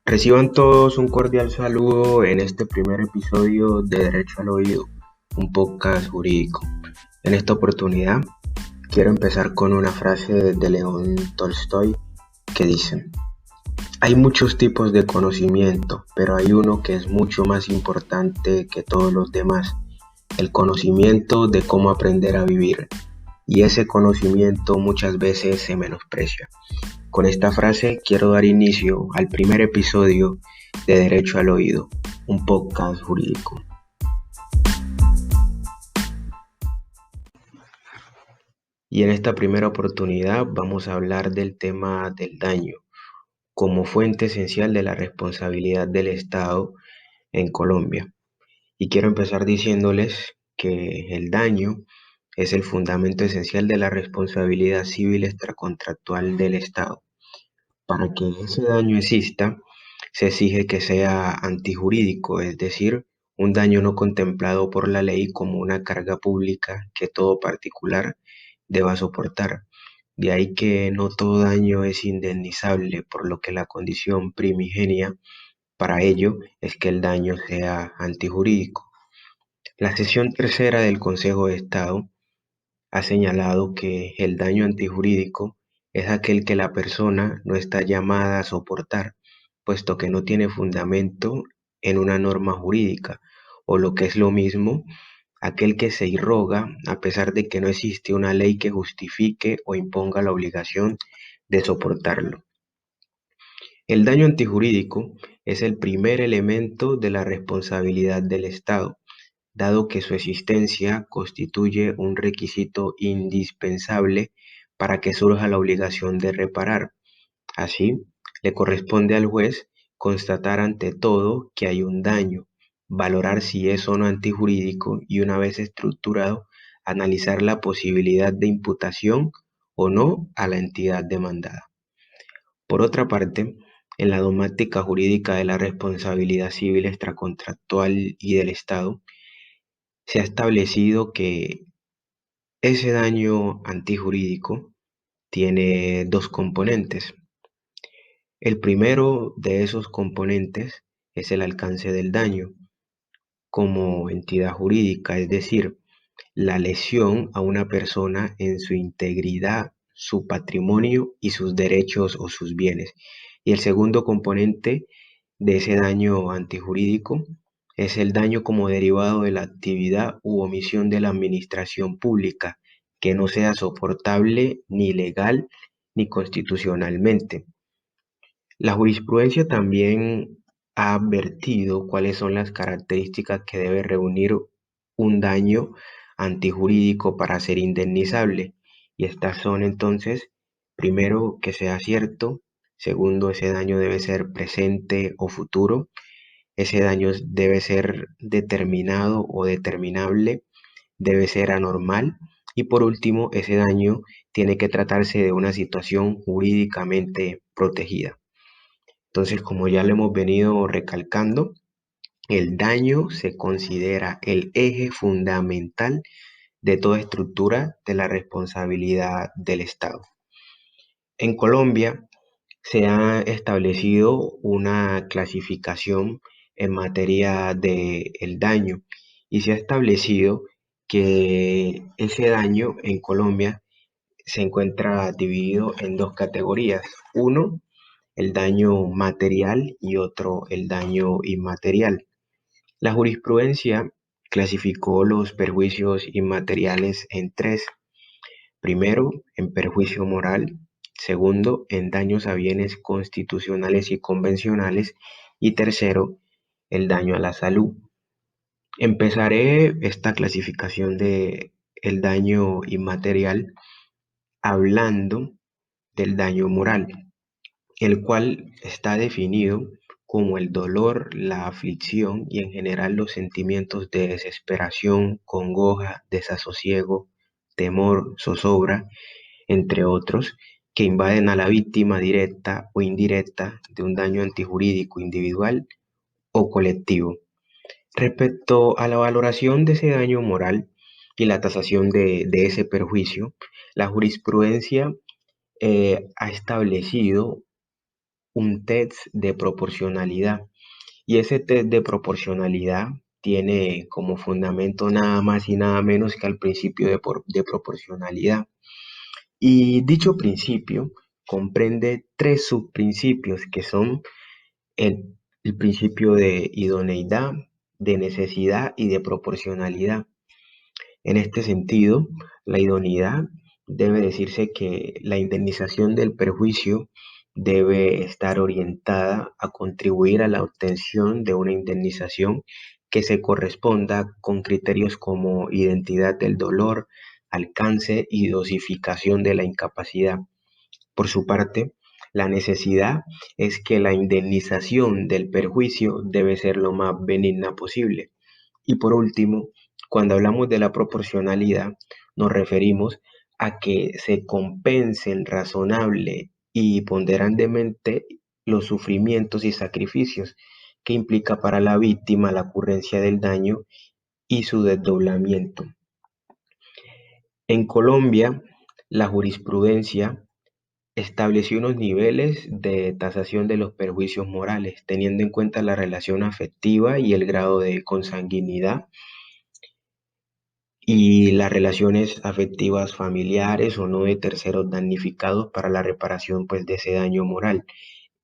Reciban todos un cordial saludo en este primer episodio de Derecho al Oído, un podcast jurídico. En esta oportunidad quiero empezar con una frase de León Tolstoy que dice: hay muchos tipos de conocimiento, pero hay uno que es mucho más importante que todos los demás, el conocimiento de cómo aprender a vivir, y ese conocimiento muchas veces se menosprecia. Con esta frase quiero dar inicio al primer episodio de Derecho al Oído, un podcast jurídico. Y en esta primera oportunidad vamos a hablar del tema del daño como fuente esencial de la responsabilidad del Estado en Colombia. Y quiero empezar diciéndoles que el daño es el fundamento esencial de la responsabilidad civil extracontractual del Estado. Para que ese daño exista, se exige que sea antijurídico, es decir, un daño no contemplado por la ley como una carga pública que todo particular deba soportar. De ahí que no todo daño es indemnizable, por lo que la condición primigenia para ello es que el daño sea antijurídico. La sección tercera del Consejo de Estado ha señalado que el daño antijurídico es aquel que la persona no está llamada a soportar, puesto que no tiene fundamento en una norma jurídica, o lo que es lo mismo, aquel que se irroga a pesar de que no existe una ley que justifique o imponga la obligación de soportarlo. El daño antijurídico es el primer elemento de la responsabilidad del Estado, dado que su existencia constituye un requisito indispensable para que surja la obligación de reparar. Así, le corresponde al juez constatar ante todo que hay un daño, valorar si es o no antijurídico y, una vez estructurado, analizar la posibilidad de imputación o no a la entidad demandada. Por otra parte, en la dogmática jurídica de la responsabilidad civil extracontractual y del Estado, se ha establecido que ese daño antijurídico tiene dos componentes. El primero de esos componentes es el alcance del daño como entidad jurídica, es decir, la lesión a una persona en su integridad, su patrimonio y sus derechos o sus bienes. Y el segundo componente de ese daño antijurídico es el daño como derivado de la actividad u omisión de la administración pública, que no sea soportable ni legal ni constitucionalmente. La jurisprudencia también ha advertido cuáles son las características que debe reunir un daño antijurídico para ser indemnizable. Y estas son entonces: primero, que sea cierto; segundo, ese daño debe ser presente o futuro; ese daño debe ser determinado o determinable; debe ser anormal; y por último, ese daño tiene que tratarse de una situación jurídicamente protegida. Entonces, como ya lo hemos venido recalcando, el daño se considera el eje fundamental de toda estructura de la responsabilidad del Estado. En Colombia se ha establecido una clasificación en materia del daño, y se ha establecido que ese daño en Colombia se encuentra dividido en dos categorías: uno, el daño material, y otro, el daño inmaterial. La jurisprudencia clasificó los perjuicios inmateriales en tres: primero, en perjuicio moral; segundo, en daños a bienes constitucionales y convencionales; y tercero, el daño a la salud. Empezaré esta clasificación de el daño inmaterial hablando del daño moral, el cual está definido como el dolor, la aflicción y en general los sentimientos de desesperación, congoja, desasosiego, temor, zozobra, entre otros, que invaden a la víctima directa o indirecta de un daño antijurídico individual o colectivo. Respecto a la valoración de ese daño moral y la tasación de ese perjuicio, la jurisprudencia ha establecido un test de proporcionalidad. Y ese test de proporcionalidad tiene como fundamento nada más y nada menos que al principio de proporcionalidad. Y dicho principio comprende tres subprincipios que son el principio de idoneidad, de necesidad y de proporcionalidad. En este sentido, la idoneidad debe decirse que la indemnización del perjuicio debe estar orientada a contribuir a la obtención de una indemnización que se corresponda con criterios como identidad del dolor, alcance y dosificación de la incapacidad. Por su parte, la necesidad es que la indemnización del perjuicio debe ser lo más benigna posible. Y por último, cuando hablamos de la proporcionalidad, nos referimos a que se compensen razonable y ponderantemente los sufrimientos y sacrificios que implica para la víctima la ocurrencia del daño y su desdoblamiento. En Colombia, la jurisprudencia estableció unos niveles de tasación de los perjuicios morales, teniendo en cuenta la relación afectiva y el grado de consanguinidad y las relaciones afectivas familiares o no de terceros damnificados para la reparación pues de ese daño moral.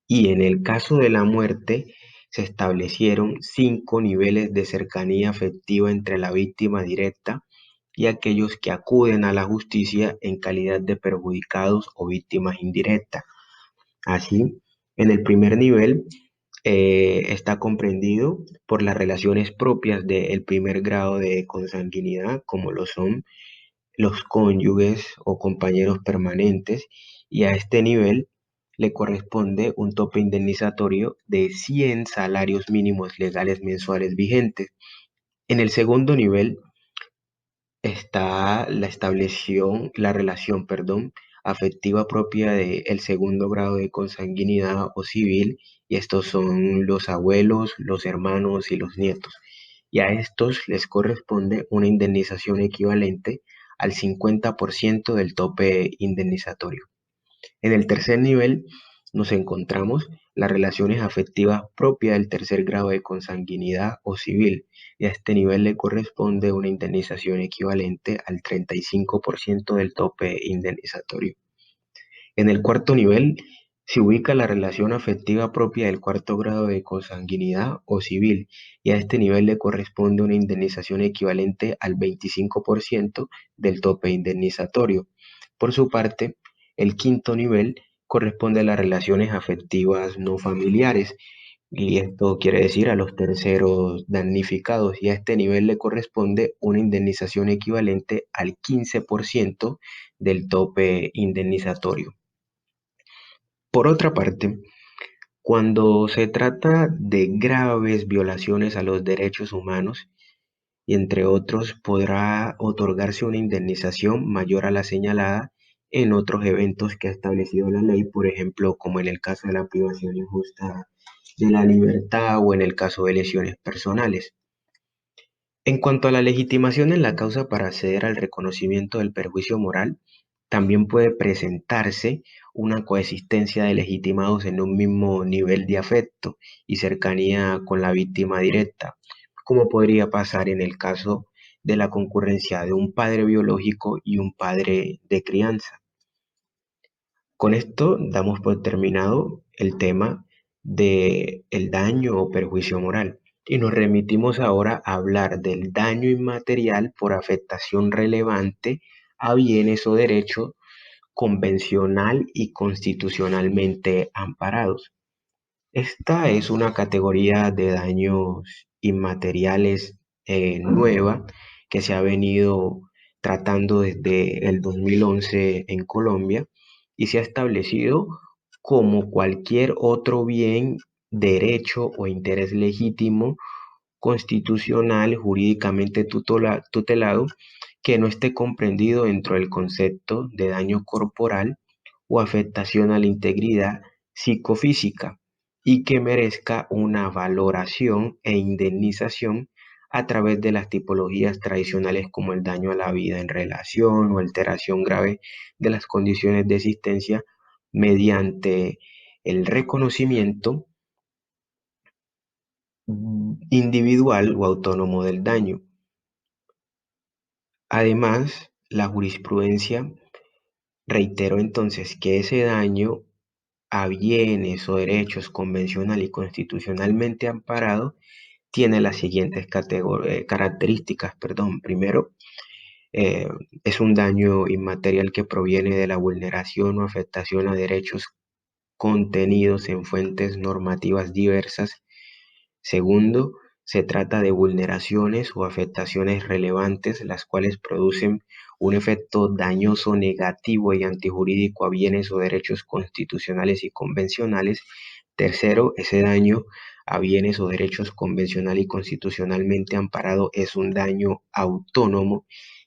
Y en el caso de la muerte se establecieron 5 niveles de cercanía afectiva entre la víctima directa y aquellos que acuden a la justicia en calidad de perjudicados o víctimas indirectas. Así, en el primer nivel está comprendido por las relaciones propias del primer grado de consanguinidad, como lo son los cónyuges o compañeros permanentes, y a este nivel le corresponde un tope indemnizatorio de 100 salarios mínimos legales mensuales vigentes. En el segundo nivel está la relación, perdón, afectiva propia del segundo grado de consanguinidad o civil, y estos son los abuelos, los hermanos y los nietos. Y a estos les corresponde una indemnización equivalente al 50% del tope indemnizatorio. En el tercer nivel nos encontramos las relaciones afectivas propias del tercer grado de consanguinidad o civil, y a este nivel le corresponde una indemnización equivalente al 35% del tope indemnizatorio. En el cuarto nivel se ubica la relación afectiva propia del cuarto grado de consanguinidad o civil, y a este nivel le corresponde una indemnización equivalente al 25% del tope indemnizatorio. Por su parte, el quinto nivel corresponde a las relaciones afectivas no familiares, y esto quiere decir a los terceros damnificados, y a este nivel le corresponde una indemnización equivalente al 15% del tope indemnizatorio. Por otra parte, cuando se trata de graves violaciones a los derechos humanos, y entre otros, podrá otorgarse una indemnización mayor a la señalada en otros eventos que ha establecido la ley, por ejemplo, como en el caso de la privación injusta de la libertad o en el caso de lesiones personales. En cuanto a la legitimación en la causa para acceder al reconocimiento del perjuicio moral, también puede presentarse una coexistencia de legitimados en un mismo nivel de afecto y cercanía con la víctima directa, como podría pasar en el caso de la concurrencia de un padre biológico y un padre de crianza. Con esto damos por terminado el tema de el daño o perjuicio moral y nos remitimos ahora a hablar del daño inmaterial por afectación relevante a bienes o derechos convencional y constitucionalmente amparados. Esta es una categoría de daños inmateriales nueva que se ha venido tratando desde el 2011 en Colombia y se ha establecido como cualquier otro bien, derecho o interés legítimo constitucional jurídicamente tutelado que no esté comprendido dentro del concepto de daño corporal o afectación a la integridad psicofísica y que merezca una valoración e indemnización a través de las tipologías tradicionales como el daño a la vida en relación o alteración grave de las condiciones de existencia mediante el reconocimiento individual o autónomo del daño. Además, la jurisprudencia reiteró entonces que ese daño a bienes o derechos convencional y constitucionalmente amparados tiene las siguientes características. Perdón. Primero, eh, es un daño inmaterial que proviene de la vulneración o afectación a derechos contenidos en fuentes normativas diversas. Segundo, se trata de vulneraciones o afectaciones relevantes, las cuales producen un efecto dañoso, negativo y antijurídico a bienes o derechos constitucionales y convencionales. Tercero, ese daño a bienes o derechos convencional y constitucionalmente amparado es un daño autónomo.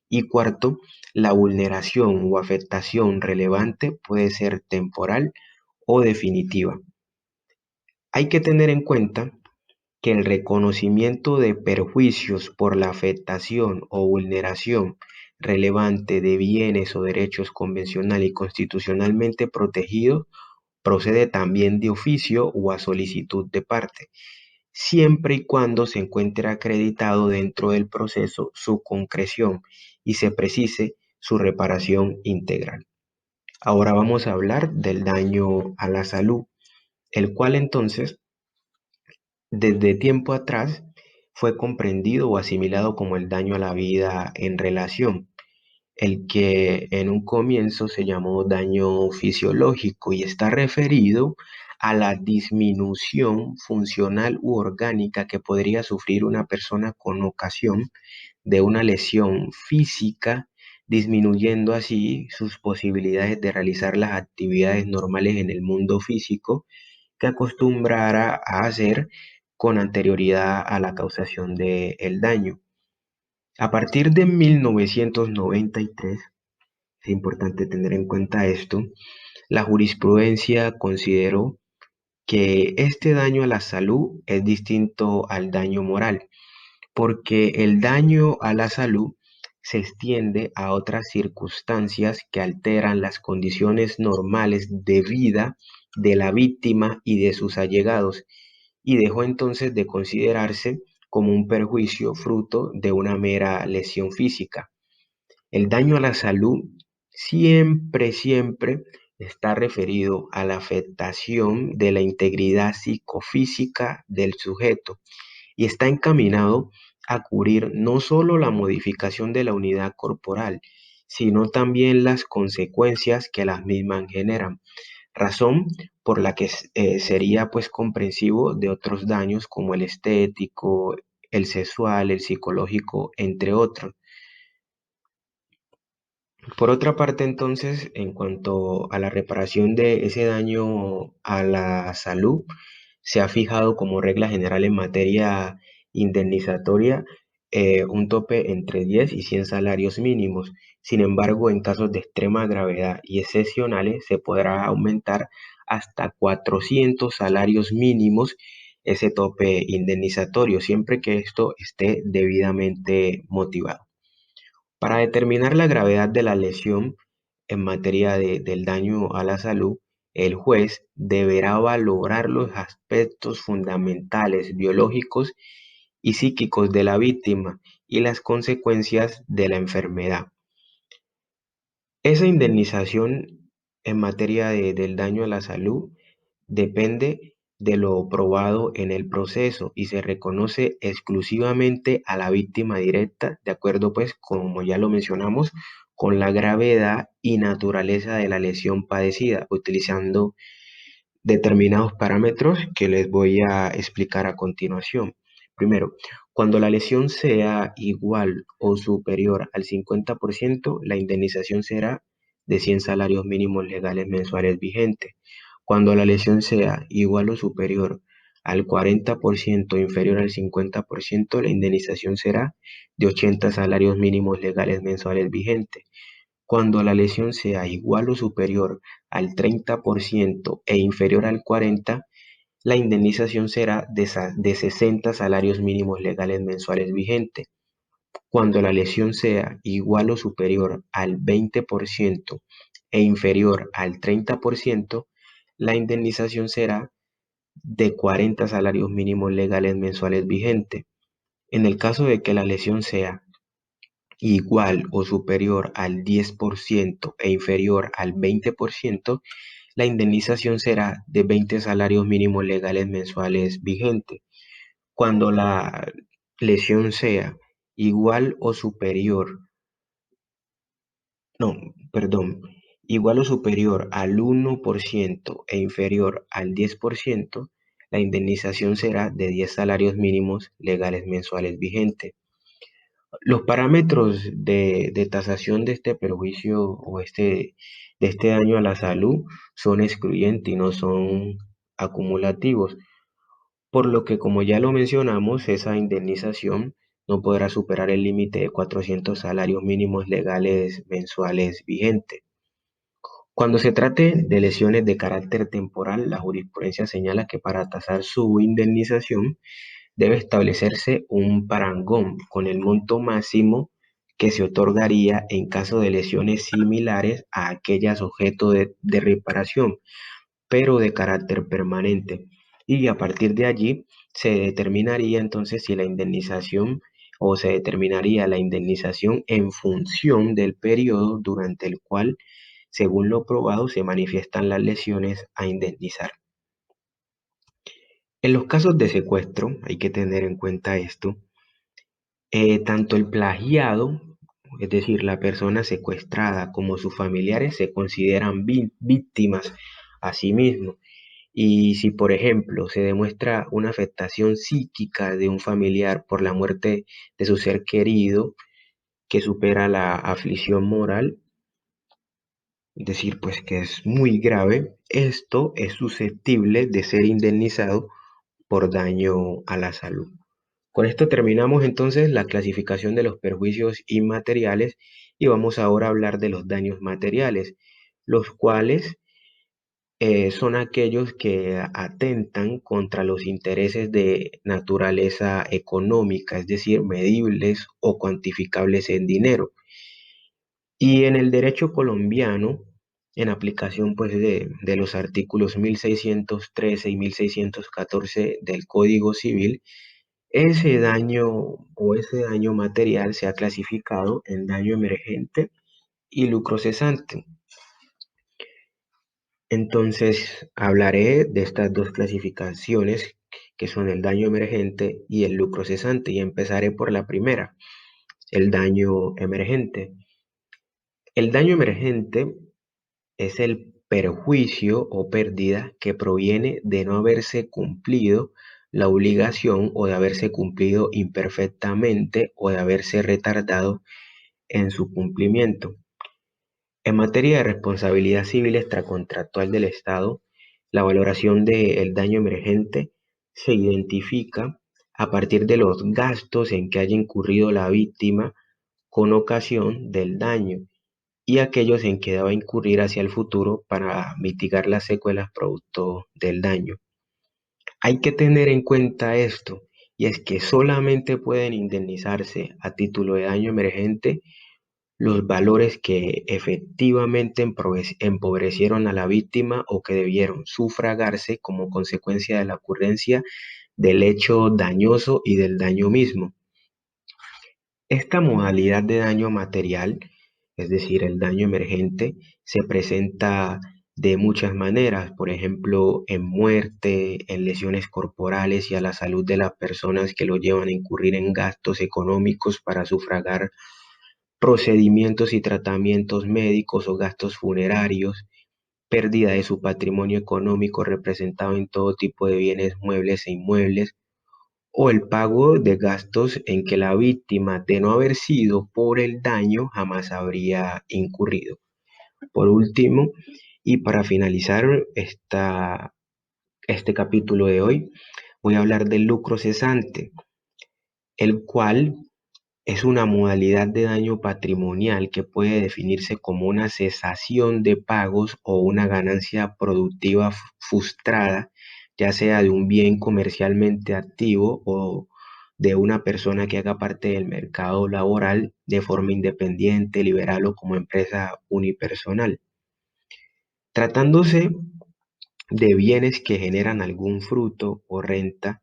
Y cuarto, la vulneración o afectación relevante puede ser temporal o definitiva. Hay que tener en cuenta que el reconocimiento de perjuicios por la afectación o vulneración relevante de bienes o derechos convencional y constitucionalmente protegidos procede también de oficio o a solicitud de parte, siempre y cuando se encuentre acreditado dentro del proceso su concreción y se precise su reparación integral. Ahora vamos a hablar del daño a la salud, el cual entonces desde tiempo atrás fue comprendido o asimilado como el daño a la vida en relación, el que en un comienzo se llamó daño fisiológico y está referido a la disminución funcional u orgánica que podría sufrir una persona con ocasión de una lesión física, disminuyendo así sus posibilidades de realizar las actividades normales en el mundo físico que acostumbrara a hacer con anterioridad a la causación del daño. A partir de 1993, es importante tener en cuenta esto, la jurisprudencia consideró que este daño a la salud es distinto al daño moral, porque el daño a la salud se extiende a otras circunstancias que alteran las condiciones normales de vida de la víctima y de sus allegados, y dejó entonces de considerarse como un perjuicio fruto de una mera lesión física. El daño a la salud siempre está referido a la afectación de la integridad psicofísica del sujeto y está encaminado a cubrir no solo la modificación de la unidad corporal, sino también las consecuencias que las mismas generan, razón por la que sería pues comprensivo de otros daños como el estético, el sexual, el psicológico, entre otros. Por otra parte, entonces, en cuanto a la reparación de ese daño a la salud, se ha fijado como regla general en materia indemnizatoria un tope entre 10 y 100 salarios mínimos. Sin embargo, en casos de extrema gravedad y excepcionales, se podrá aumentar hasta 400 salarios mínimos ese tope indemnizatorio, siempre que esto esté debidamente motivado. Para determinar la gravedad de la lesión en materia del daño a la salud, el juez deberá valorar los aspectos fundamentales biológicos y psíquicos de la víctima y las consecuencias de la enfermedad. Esa indemnización en materia del daño a la salud depende de lo probado en el proceso y se reconoce exclusivamente a la víctima directa, de acuerdo pues, como ya lo mencionamos, con la gravedad y naturaleza de la lesión padecida, utilizando determinados parámetros que les voy a explicar a continuación. Primero, cuando la lesión sea igual o superior al 50%, la indemnización será de 100 salarios mínimos legales mensuales vigentes. Cuando la lesión sea igual o superior al 40% o inferior al 50%, la indemnización será de 80 salarios mínimos legales mensuales vigentes. Cuando la lesión sea igual o superior al 30% e inferior al 40%, la indemnización será de 60 salarios mínimos legales mensuales vigentes. Cuando la lesión sea igual o superior al 20% e inferior al 30%, la indemnización será de 40 salarios mínimos legales mensuales vigentes. En el caso de que la lesión sea igual o superior al 10% e inferior al 20%, la indemnización será de 20 salarios mínimos legales mensuales vigentes. Cuando la lesión sea igual o superior, no, perdón, igual o superior al 1% e inferior al 10%, la indemnización será de 10 salarios mínimos legales mensuales vigentes. Los parámetros de tasación de este perjuicio o de este daño a la salud son excluyentes y no son acumulativos, por lo que, como ya lo mencionamos, esa indemnización no podrá superar el límite de 400 salarios mínimos legales mensuales vigentes. Cuando se trate de lesiones de carácter temporal, la jurisprudencia señala que para tasar su indemnización debe establecerse un parangón con el monto máximo que se otorgaría en caso de lesiones similares a aquellas objeto de reparación, pero de carácter permanente. Y a partir de allí se determinaría entonces si la indemnización o se determinaría la indemnización en función del periodo durante el cual, según lo probado, se manifiestan las lesiones a indemnizar. En los casos de secuestro, hay que tener en cuenta esto, tanto el plagiado, es decir, la persona secuestrada, como sus familiares se consideran víctimas a sí mismos. Y si, por ejemplo, se demuestra una afectación psíquica de un familiar por la muerte de su ser querido que supera la aflicción moral, es decir, pues que es muy grave, esto es susceptible de ser indemnizado por daño a la salud. Con esto terminamos entonces la clasificación de los perjuicios inmateriales y vamos ahora a hablar de los daños materiales, los cuales son aquellos que atentan contra los intereses de naturaleza económica, es decir, medibles o cuantificables en dinero. Y en el derecho colombiano, en aplicación pues de los artículos 1613 y 1614 del Código Civil, ese daño o ese daño material se ha clasificado en daño emergente y lucro cesante. Entonces, hablaré de estas dos clasificaciones que son el daño emergente y el lucro cesante y empezaré por la primera, el daño emergente. El daño emergente es el perjuicio o pérdida que proviene de no haberse cumplido la obligación o de haberse cumplido imperfectamente o de haberse retardado en su cumplimiento. En materia de responsabilidad civil extracontractual del Estado, la valoración del daño emergente se identifica a partir de los gastos en que haya incurrido la víctima con ocasión del daño y aquellos en que deba incurrir hacia el futuro para mitigar las secuelas producto del daño. Hay que tener en cuenta esto, y es que solamente pueden indemnizarse a título de daño emergente los valores que efectivamente empobrecieron a la víctima o que debieron sufragarse como consecuencia de la ocurrencia del hecho dañoso y del daño mismo. Esta modalidad de daño material, es decir, el daño emergente, se presenta de muchas maneras, por ejemplo, en muerte, en lesiones corporales y a la salud de las personas que lo llevan a incurrir en gastos económicos para sufragar procedimientos y tratamientos médicos o gastos funerarios, pérdida de su patrimonio económico representado en todo tipo de bienes muebles e inmuebles, o el pago de gastos en que la víctima, de no haber sido por el daño, jamás habría incurrido. Por último, y para finalizar este capítulo de hoy, voy a hablar del lucro cesante, el cual es una modalidad de daño patrimonial que puede definirse como una cesación de pagos o una ganancia productiva frustrada, ya sea de un bien comercialmente activo o de una persona que haga parte del mercado laboral de forma independiente, liberal o como empresa unipersonal. Tratándose de bienes que generan algún fruto o renta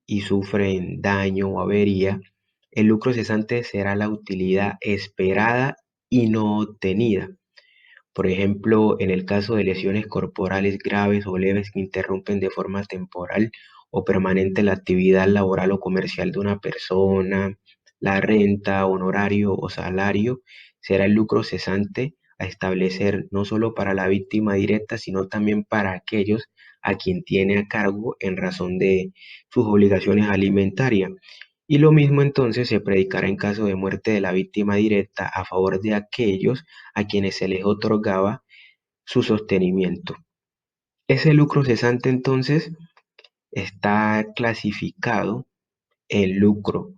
y sufren daño o avería, el lucro cesante será la utilidad esperada y no obtenida. Por ejemplo, en el caso de lesiones corporales graves o leves que interrumpen de forma temporal o permanente la actividad laboral o comercial de una persona, la renta, honorario o salario, será el lucro cesante a establecer no solo para la víctima directa, sino también para aquellos a quien tiene a cargo en razón de sus obligaciones alimentarias. Y lo mismo entonces se predicará en caso de muerte de la víctima directa a favor de aquellos a quienes se les otorgaba su sostenimiento. Ese lucro cesante entonces está clasificado en lucro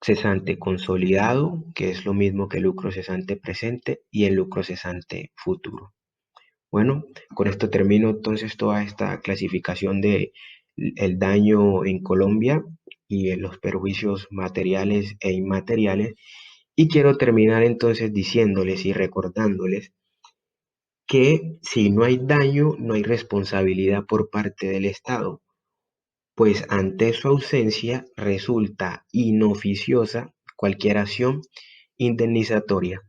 cesante consolidado, que es lo mismo que lucro cesante presente, y el lucro cesante futuro. Bueno, con esto termino entonces toda esta clasificación de el daño en Colombia y en los perjuicios materiales e inmateriales. Y quiero terminar entonces diciéndoles y recordándoles que si no hay daño, no hay responsabilidad por parte del Estado, pues ante su ausencia resulta inoficiosa cualquier acción indemnizatoria.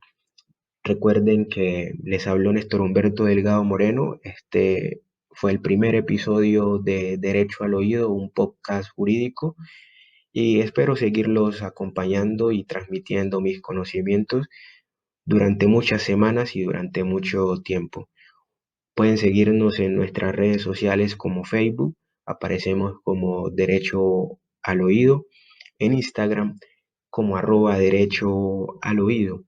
Recuerden que les habló Néstor Humberto Delgado Moreno. Este fue el primer episodio de Derecho al Oído, un podcast jurídico, y espero seguirlos acompañando y transmitiendo mis conocimientos durante muchas semanas y durante mucho tiempo. Pueden seguirnos en nuestras redes sociales como Facebook, aparecemos como Derecho al Oído, en Instagram como @Derecho al Oído.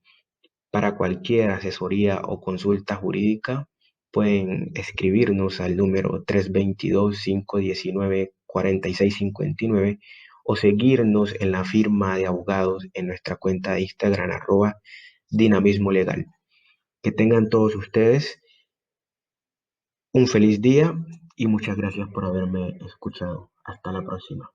Para cualquier asesoría o consulta jurídica, pueden escribirnos al número 322-519-4659 o seguirnos en la firma de abogados en nuestra cuenta de Instagram @dinamismo legal. Que tengan todos ustedes un feliz día y muchas gracias por haberme escuchado. Hasta la próxima.